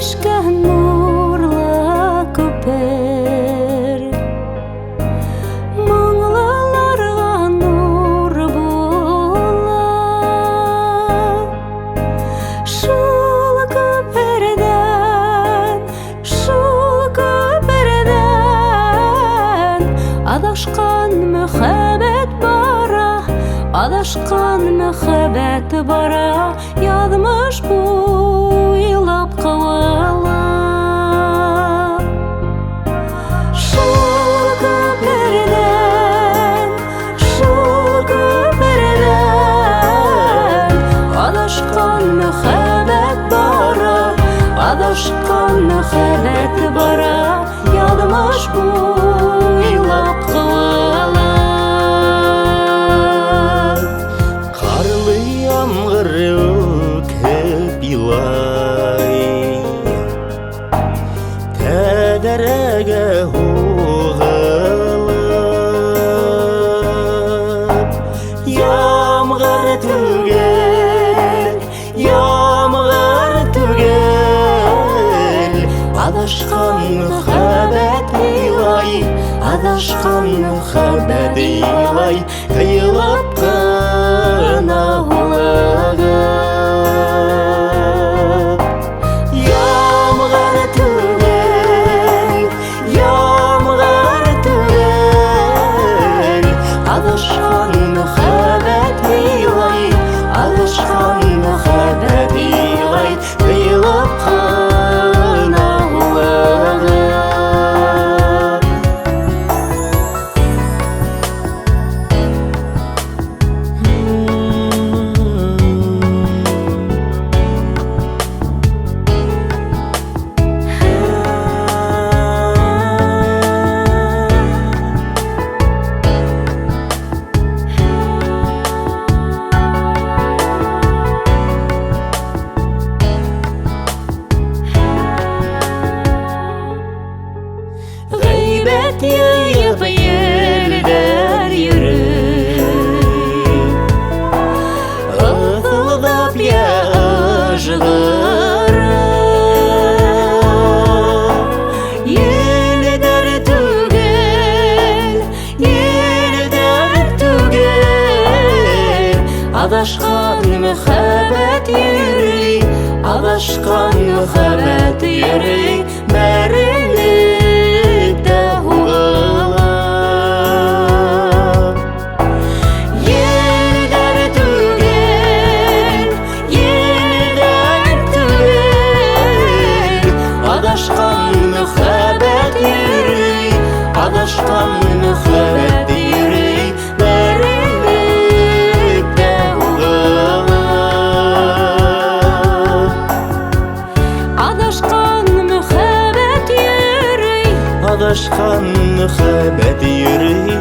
ишкен нурлы көпір, мұңлыларға нур болып. Шул көпірден адашқан мөхәббәт бара, адашқан мөхәббәт бара, язмыш буйлап кавыла. Шул көпірден адашқан мөхәббәт бара, адашқан мөхәббәт бара, язмыш буйлап кавыла. Карлы ямгыр үкеп илай, тәдәрәгә һугылып. Ямгыр түгел, адашкан мөхәббәт илай, адашкан мөхәббәт илай, кыйылып кына һулагып. Ямгыр түгел, адашкан мөхәббәт илай, адашкан мөхәббәт илай, кыйылып кына һулагып. Гайбәт йыйып елдәр йөрөй, ысылдап я ыжгырып. Елдәр түгел, адашкан мөхәббәт йөрөй, адашкан мөхәббәт йөрөй, бәрелеп тә һугыла. Елдәр түгел, адашкан мөхәббәт йөрөй, адашкан мөхәббәт йөрөй, бәрелеп тә һугыла. Адашкан мөхәббәт йөрөй,